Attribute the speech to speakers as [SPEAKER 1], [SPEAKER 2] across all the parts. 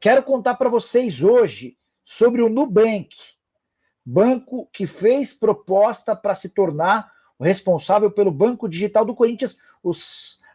[SPEAKER 1] Quero contar para vocês hoje sobre o Nubank, banco que fez proposta para se tornar o responsável pelo banco digital do Corinthians.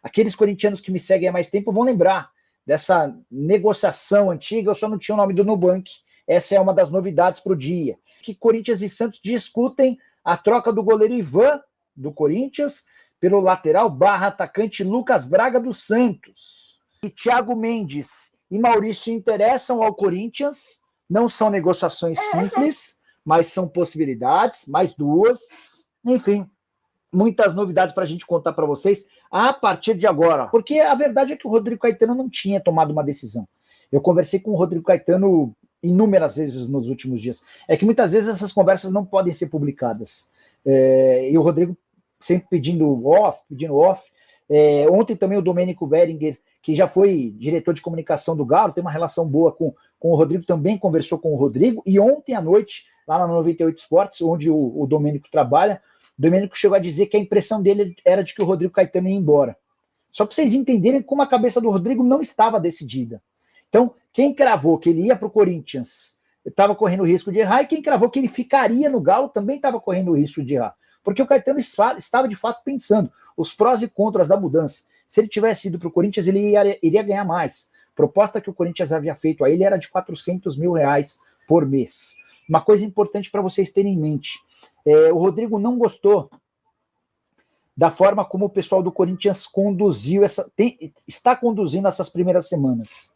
[SPEAKER 1] Aqueles corintianos que me seguem há mais tempo vão lembrar dessa negociação antiga, eu só não tinha o nome do Nubank. Essa é uma das novidades para o dia. Que Corinthians e Santos discutem a troca do goleiro Ivan, do Corinthians, pelo lateral barra atacante Lucas Braga, do Santos. E Thiago Mendes e Maurício interessam ao Corinthians. Não são negociações simples, mas são possibilidades, mais duas. Enfim, muitas novidades para a gente contar para vocês a partir de agora. Porque a verdade é que o Rodrigo Caetano não tinha tomado uma decisão. Eu conversei com o Rodrigo Caetano inúmeras vezes nos últimos dias. É que muitas vezes essas conversas não podem ser publicadas. E o Rodrigo sempre pedindo off. Ontem também o Domênico Beringer, que já foi diretor de comunicação do Galo, tem uma relação boa com o Rodrigo, também conversou com o Rodrigo, e ontem à noite, lá na 98 Esportes, onde o Domênico trabalha, o Domênico chegou a dizer que a impressão dele era de que o Rodrigo Caetano ia embora. Só para vocês entenderem como a cabeça do Rodrigo não estava decidida. Então, quem cravou que ele ia para o Corinthians estava correndo o risco de errar, e quem cravou que ele ficaria no Galo também estava correndo o risco de errar. Porque o Caetano estava de fato pensando os prós e contras da mudança. Se ele tivesse ido para o Corinthians, ele iria ganhar mais. A proposta que o Corinthians havia feito a ele era de R$400 mil por mês. Uma coisa importante para vocês terem em mente, o Rodrigo não gostou da forma como o pessoal do Corinthians está conduzindo essas primeiras semanas.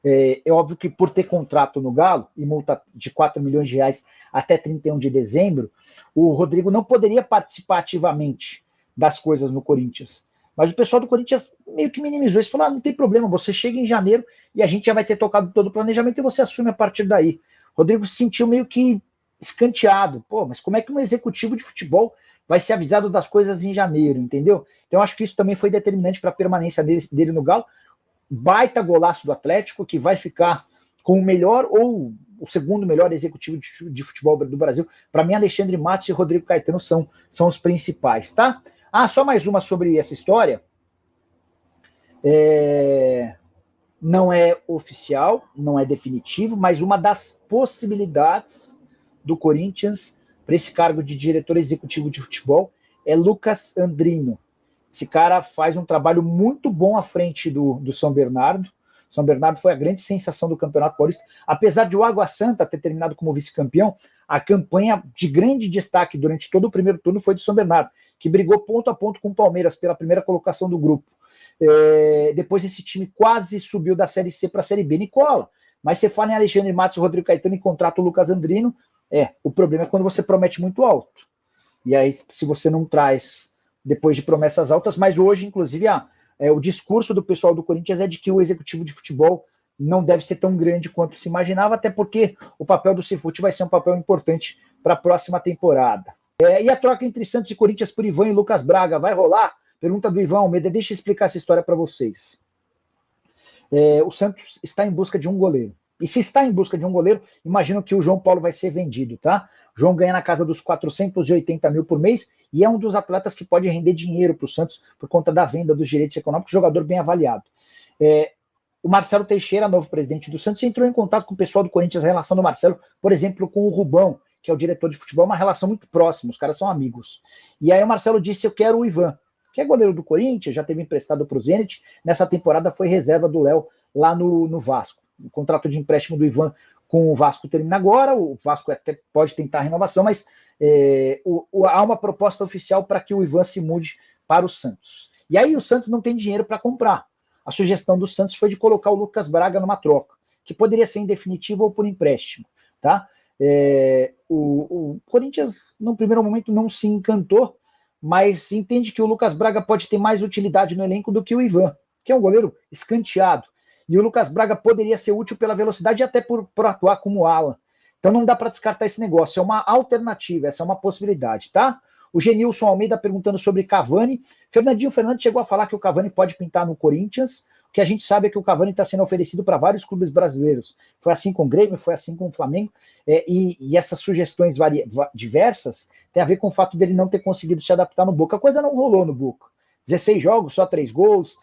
[SPEAKER 1] É óbvio que por ter contrato no Galo e multa de R$4 milhões até 31 de dezembro, o Rodrigo não poderia participar ativamente das coisas no Corinthians. Mas o pessoal do Corinthians meio que minimizou isso, falou, não tem problema, você chega em janeiro e a gente já vai ter tocado todo o planejamento e você assume a partir daí. O Rodrigo se sentiu meio que escanteado. Pô, mas como é que um executivo de futebol vai ser avisado das coisas em janeiro, entendeu? Então acho que isso também foi determinante para a permanência dele no Galo. Baita golaço do Atlético, que vai ficar com o melhor ou o segundo melhor executivo de futebol do Brasil. Para mim, Alexandre Matos e Rodrigo Caetano são os principais, tá? Só mais uma sobre essa história. Não é oficial, não é definitivo, mas uma das possibilidades do Corinthians para esse cargo de diretor executivo de futebol é Lucas Andrino. Esse cara faz um trabalho muito bom à frente do São Bernardo. São Bernardo foi a grande sensação do Campeonato Paulista. Apesar de o Água Santa ter terminado como vice-campeão, a campanha de grande destaque durante todo o primeiro turno foi do São Bernardo, que brigou ponto a ponto com o Palmeiras pela primeira colocação do grupo. Depois esse time quase subiu da Série C para a Série B, Nicola. Mas você fala em Alexandre Matos e Rodrigo Caetano e contrata o Lucas Andrino, o problema é quando você promete muito alto. E aí, se você não traz depois de promessas altas, mas hoje, inclusive, o discurso do pessoal do Corinthians é de que o executivo de futebol não deve ser tão grande quanto se imaginava, até porque o papel do Cifute vai ser um papel importante para a próxima temporada. E a troca entre Santos e Corinthians por Ivan e Lucas Braga vai rolar? Pergunta do Ivan Almeida, deixa eu explicar essa história para vocês. O Santos está em busca de um goleiro. E se está em busca de um goleiro, imagino que o João Paulo vai ser vendido, tá? O João ganha na casa dos 480 mil por mês e é um dos atletas que pode render dinheiro para o Santos por conta da venda dos direitos econômicos, jogador bem avaliado. O Marcelo Teixeira, novo presidente do Santos, entrou em contato com o pessoal do Corinthians, a relação do Marcelo, por exemplo, com o Rubão, que é o diretor de futebol, uma relação muito próxima, os caras são amigos. E aí o Marcelo disse, eu quero o Ivan, que é goleiro do Corinthians, já teve emprestado para o Zenit, nessa temporada foi reserva do Léo lá no Vasco. O contrato de empréstimo do Ivan com o Vasco termina agora, o Vasco até pode tentar a renovação, mas há uma proposta oficial para que o Ivan se mude para o Santos. E aí o Santos não tem dinheiro para comprar. A sugestão do Santos foi de colocar o Lucas Braga numa troca, que poderia ser em definitivo ou por empréstimo. Tá? O Corinthians, no primeiro momento, não se encantou, mas entende que o Lucas Braga pode ter mais utilidade no elenco do que o Ivan, que é um goleiro escanteado. E o Lucas Braga poderia ser útil pela velocidade e até por atuar como ala. Então não dá para descartar esse negócio, é uma alternativa, essa é uma possibilidade, tá? O Genilson Almeida perguntando sobre Cavani. Fernandinho Fernandes chegou a falar que o Cavani pode pintar no Corinthians. O que a gente sabe é que o Cavani está sendo oferecido para vários clubes brasileiros. Foi assim com o Grêmio, foi assim com o Flamengo. E essas sugestões diversas tem a ver com o fato dele não ter conseguido se adaptar no Boca. A coisa não rolou no Boca. 16 jogos, só 3 gols.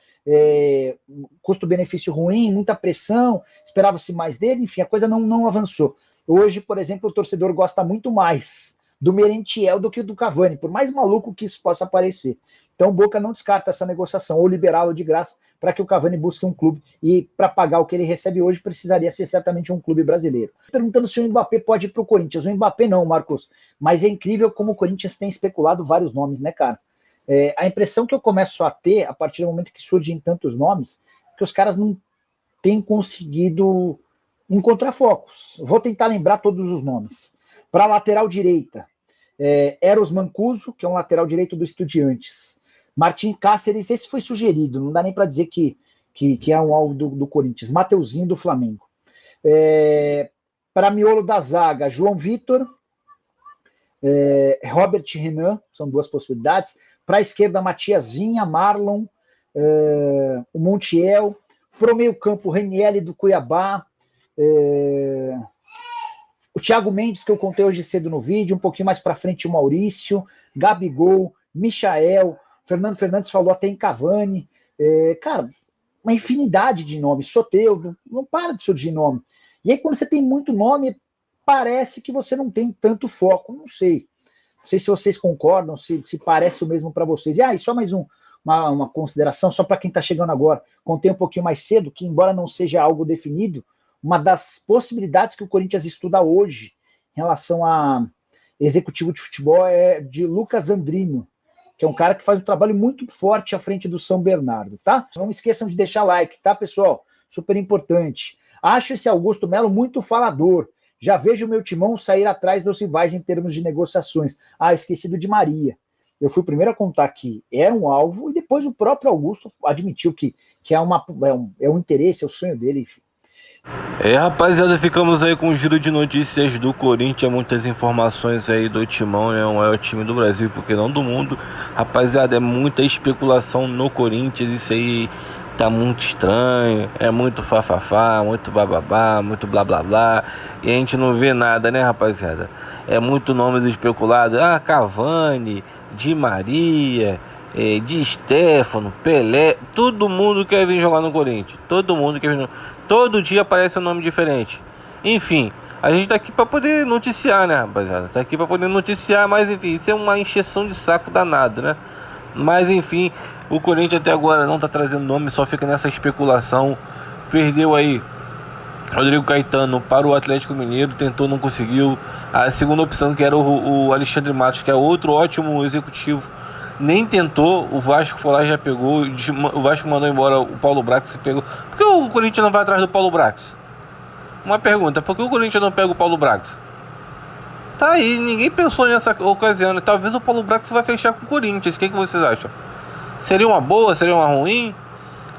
[SPEAKER 1] custo-benefício ruim, muita pressão, esperava-se mais dele, enfim, a coisa não avançou. Hoje, por exemplo, o torcedor gosta muito mais do Merentiel do que do Cavani, por mais maluco que isso possa parecer. Então o Boca não descarta essa negociação, ou liberá-lo de graça, para que o Cavani busque um clube, e para pagar o que ele recebe hoje, precisaria ser certamente um clube brasileiro. Perguntando se o Mbappé pode ir para o Corinthians. O Mbappé não, Marcos, mas é incrível como o Corinthians tem especulado vários nomes, né, cara? A impressão que eu começo a ter, a partir do momento que surgem tantos nomes, é que os caras não têm conseguido encontrar focos. Vou tentar lembrar todos os nomes. Para a lateral direita, Eros Mancuso, que é um lateral direito do Estudiantes. Martim Cáceres, esse foi sugerido, não dá nem para dizer que é um alvo do Corinthians. Mateuzinho, do Flamengo. Para miolo da zaga, João Vitor, Robert Renan, são duas possibilidades. Para a esquerda, Matias Vinha, Marlon, o Montiel. Para o meio campo, Reniele, do Cuiabá. O Thiago Mendes, que eu contei hoje cedo no vídeo, um pouquinho mais para frente o Maurício, Gabigol, Michael, Fernando Fernandes falou até em Cavani, cara, uma infinidade de nomes, Soteldo, não para de surgir nome. E aí quando você tem muito nome, parece que você não tem tanto foco, não sei se vocês concordam, se parece o mesmo para vocês. E só mais uma consideração, só para quem está chegando agora, contei um pouquinho mais cedo, que embora não seja algo definido, uma das possibilidades que o Corinthians estuda hoje em relação a executivo de futebol é de Lucas Andrino, que é um cara que faz um trabalho muito forte à frente do São Bernardo, tá? Não esqueçam de deixar like, tá, pessoal? Super importante. Acho esse Augusto Melo muito falador. Já vejo o meu timão sair atrás dos rivais em termos de negociações. Esqueci do Di Maria. Eu fui o primeiro a contar que era um alvo e depois o próprio Augusto admitiu que é um interesse, é o sonho dele, enfim.
[SPEAKER 2] Rapaziada, ficamos aí com um giro de notícias do Corinthians, muitas informações aí do Timão, né? O maior time do Brasil, porque não do mundo. Rapaziada, é muita especulação no Corinthians, isso aí tá muito estranho, é muito fafafá, muito bababá, muito blá blá blá, e a gente não vê nada, né, rapaziada? É muito nomes especulados, Cavani, Di Maria, Di Stéfano, Pelé, todo mundo quer vir jogar no Corinthians, todo mundo quer vir. Todo dia aparece um nome diferente. Enfim, a gente tá aqui pra poder noticiar, né, rapaziada? Tá aqui pra poder noticiar, mas enfim, isso é uma encheção de saco danado, né? Mas enfim, o Corinthians até agora não tá trazendo nome, só fica nessa especulação. Perdeu aí Rodrigo Caetano para o Atlético Mineiro, tentou, não conseguiu. A segunda opção, que era o Alexandre Matos, que é outro ótimo executivo, nem tentou. O Vasco foi lá e já pegou. O Vasco mandou embora o Paulo Brax e pegou. Por que o Corinthians não vai atrás do Paulo Brax? Uma pergunta, por que o Corinthians não pega o Paulo Brax? Tá aí, ninguém pensou nessa ocasião. Talvez o Paulo Brax vai fechar com o Corinthians. O que vocês acham? Seria uma boa? Seria uma ruim?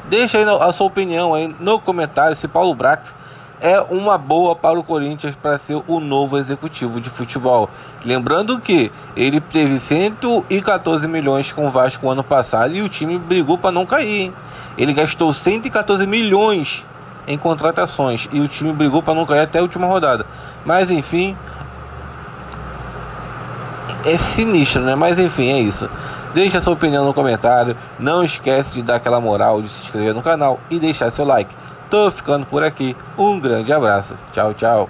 [SPEAKER 2] Deixa aí a sua opinião aí no comentário se Paulo Brax é uma boa para o Corinthians para ser o novo executivo de futebol. Lembrando que ele teve 114 milhões com o Vasco ano passado e o time brigou para não cair, hein? Ele gastou 114 milhões em contratações e o time brigou para não cair até a última rodada. Mas enfim, é sinistro, né? Mas enfim, é isso. Deixa a sua opinião no comentário. Não esquece de dar aquela moral, de se inscrever no canal e deixar seu like. Tô ficando por aqui. Um grande abraço. Tchau, tchau.